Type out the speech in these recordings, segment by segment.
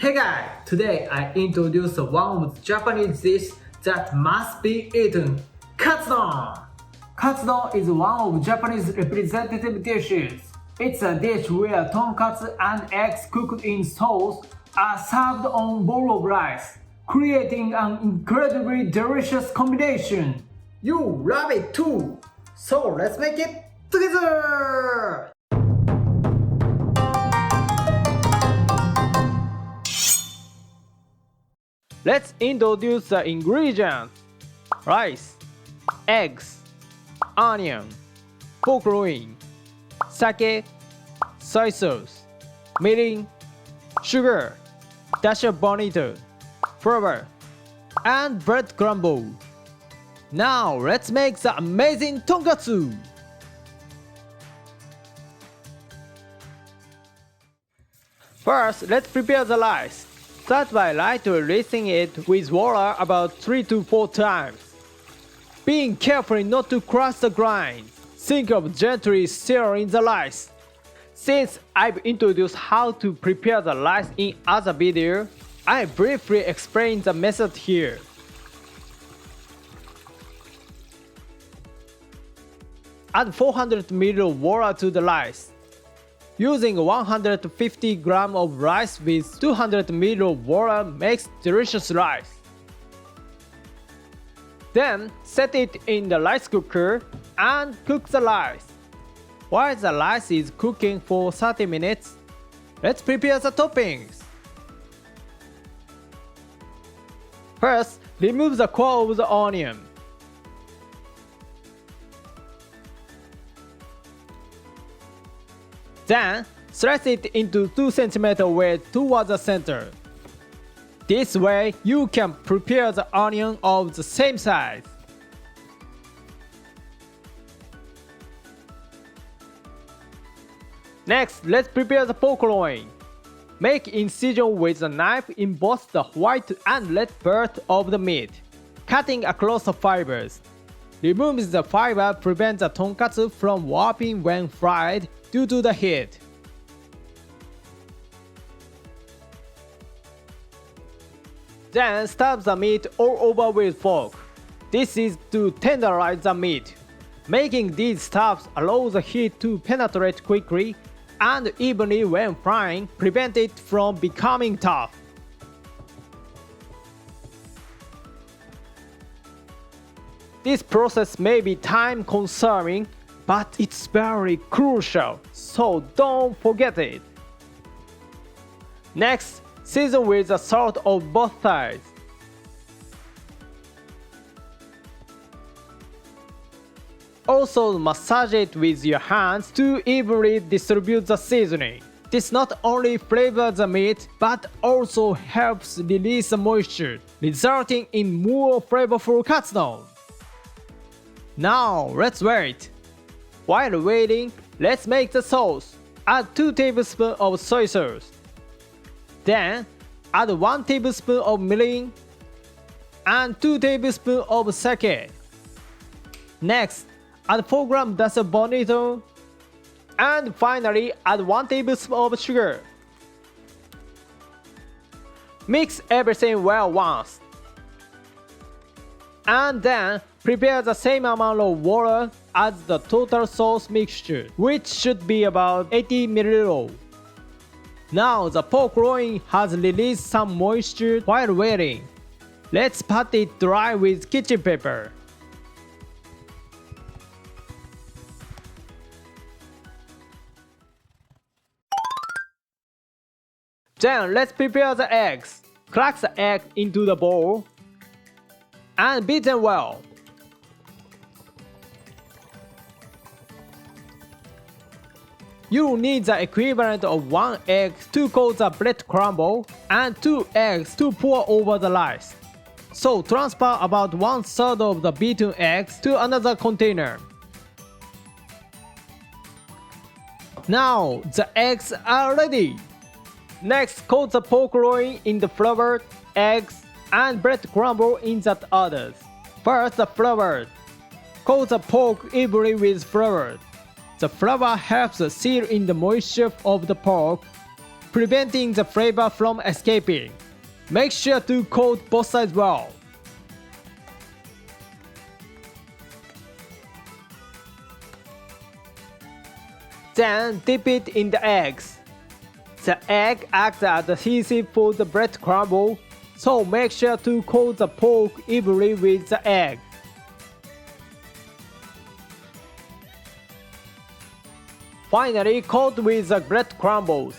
Hey guys, today I introduce one of the Japanese dishes that must be eaten, Katsudon. Katsudon is one of Japanese representative dishes. It's a dish where tonkatsu and eggs cooked in sauce are served on bowl of rice, creating an incredibly delicious combination. You love it too, so let's make it together! Let's introduce the ingredients: rice, eggs, onion, pork loin, sake, soy sauce, mirin, sugar, dashi bonito, flour, and breadcrumbs. Now let's make the amazing tonkatsu! First, let's prepare the rice. Start by lightly rinsing it with water about 3 to 4 times. Being careful not to crush the grind. Think of gently stirring the rice. Since I've introduced how to prepare the rice in other video, I briefly explain the method here. Add 400 ml of water to the rice. Using 150 grams of rice with 200 ml of water makes delicious rice. Then set it in the rice cooker and cook the rice. While the rice is cooking for 30 minutes, let's prepare the toppings. First, remove the core of the onion. Then, slice it into 2 cm width towards the center. This way, you can prepare the onion of the same size. Next, let's prepare the pork loin. Make incision with a knife in both the white and red part of the meat, cutting across the fibers. Removing the fiber prevents the tonkatsu from warping when fried due to the heat. Then stab the meat all over with fork. This is to tenderize the meat. Making these stabs allows the heat to penetrate quickly and evenly when frying, prevent it from becoming tough. This process may be time-consuming, but it's very crucial, so don't forget it. Next, season with the salt of both sides. Also massage it with your hands to evenly distribute the seasoning. This not only flavors the meat, but also helps release the moisture, resulting in more flavorful katsudon. Now let's wait. While waiting, let's make the sauce. Add 2 tablespoons of soy sauce. Then, add 1 tablespoon of mirin and 2 tablespoons of sake. Next, add 4 grams dashi bonito. And finally, add 1 tablespoon of sugar. Mix everything well once. And then, prepare the same amount of water as the total sauce mixture, which should be about 80 ml. Now the pork loin has released some moisture while waiting. Let's pat it dry with kitchen paper. Then let's prepare the eggs. Crack the egg into the bowl and beat them well. You will need the equivalent of 1 egg to coat the breadcrumb and 2 eggs to pour over the rice. So transfer about 1/3 of the beaten eggs to another container. Now the eggs are ready. Next, coat the pork loin in the flour, eggs, and breadcrumb in that others. First the flour. Coat the pork evenly with flour. The flour helps seal in the moisture of the pork, preventing the flavor from escaping. Make sure to coat both sides well. Then dip it in the eggs. The egg acts as adhesive for the breadcrumb, so make sure to coat the pork evenly with the egg. Finally, coat with the breadcrumbs.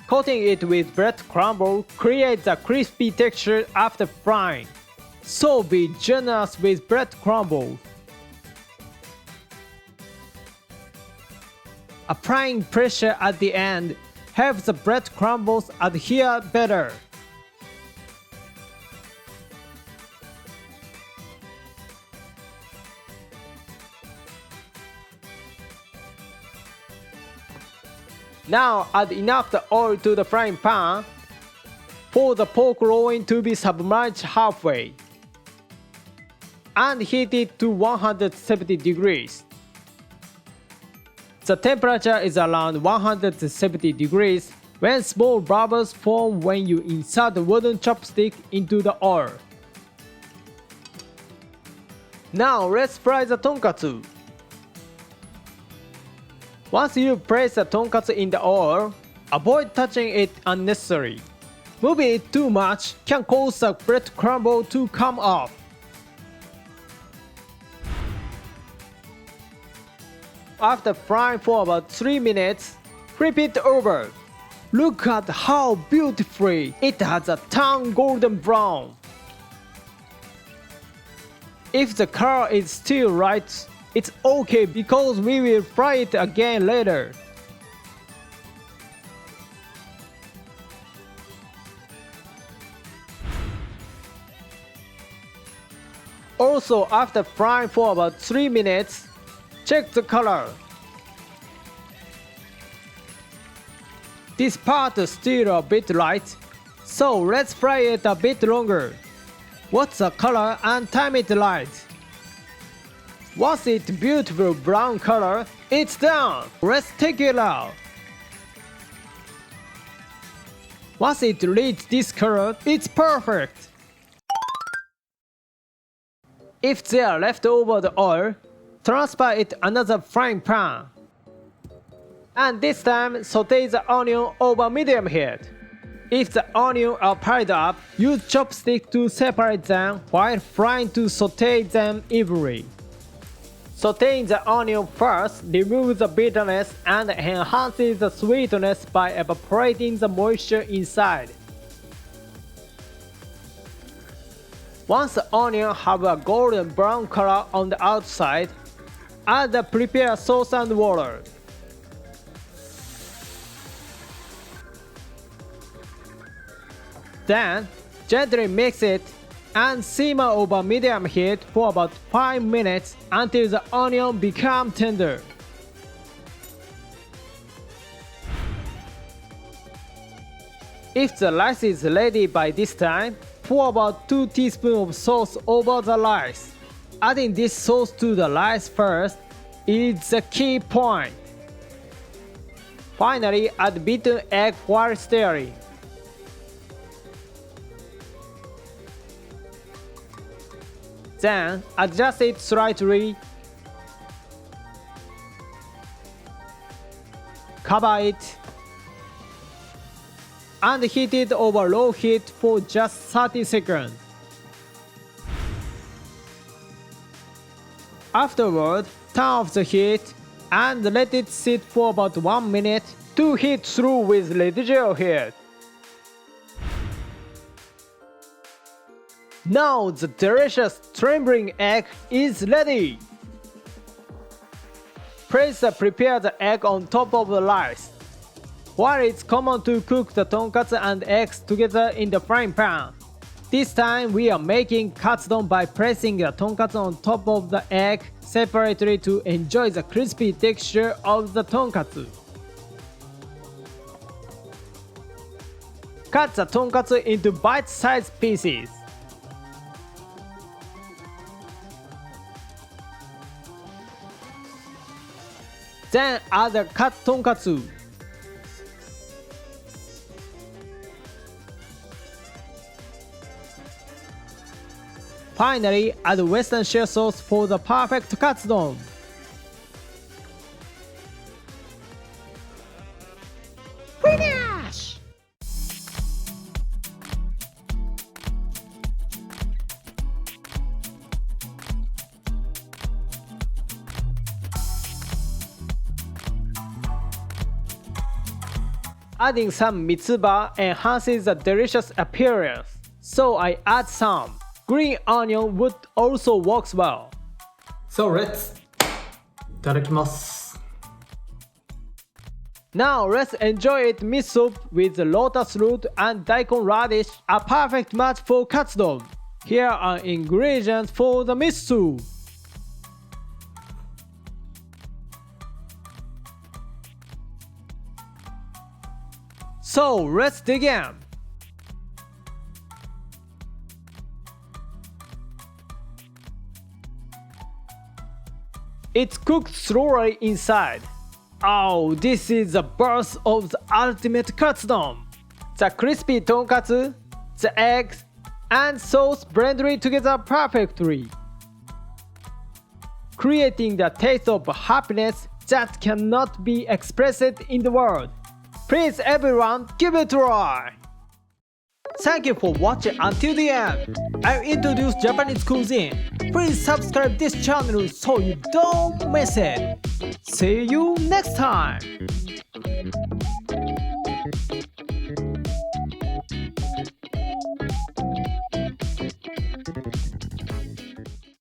Coating it with breadcrumb creates a crispy texture after frying, so be generous with breadcrumbs. Applying pressure at the end helps the breadcrumbs adhere better. Now add enough oil to the frying pan for the pork loin to be submerged halfway and heat it to 170 degrees. The temperature is around 170 degrees when small bubbles form when you insert the wooden chopstick into the oil. Now let's fry the tonkatsu. Once you place the tonkatsu in the oil, avoid touching it unnecessarily. Moving it too much can cause the breadcrumb to come off. After frying for about 3 minutes, flip it over. Look at how beautifully it has turned golden brown. If the color is still right, it's okay because we will fry it again later. Also, after frying for about 3 minutes, check the color. This part is still a bit light, so let's fry it a bit longer. Watch the color and time it right. Once it's beautiful brown color, it's done. Let's take it out. Once it reaches this color, it's perfect. If they are left over the oil, transfer it another frying pan. And this time, saute the onion over medium heat. If the onions are piled up, use chopstick to separate them while frying to saute them evenly. Sauteing the onion first removes the bitterness and enhances the sweetness by evaporating the moisture inside. Once the onions have a golden brown color on the outside, add the prepared sauce and water. Then, gently mix it and simmer over medium heat for about 5 minutes until the onion becomes tender. If the rice is ready by this time, pour about 2 teaspoons of sauce over the rice. Adding this sauce to the rice first is the key point. Finally, add beaten egg while stirring. Then adjust it slightly. Cover it and heat it over low heat for just 30 seconds. Afterward, turn off the heat and let it sit for about 1 minute to heat through with residual heat. Now the delicious trembling egg is ready. Place the prepared egg on top of the rice. While it's common to cook the tonkatsu and eggs together in the frying pan, this time we are making katsudon by placing the tonkatsu on top of the egg separately to enjoy the crispy texture of the tonkatsu. Cut the tonkatsu into bite-sized pieces. Then add the cut tonkatsu. Finally, add western shell sauce for the perfect katsudon. Finish! Adding some mitsuba enhances the delicious appearance, so I add some. Green onion would also works well. So let's いただきます. Now let's enjoy it miso soup with lotus root and daikon radish, a perfect match for katsudon. Here are ingredients for the miso soup. So let's dig in. It's cooked slowly inside. Oh, this is the birth of the ultimate katsudon. The crispy tonkatsu, the eggs, and sauce blended together perfectly, creating the taste of happiness that cannot be expressed in the world. Please everyone, give it a try! Thank you for watching until the end. I'll introduce Japanese cuisine. Please subscribe this channel so you don't miss it. See you next time!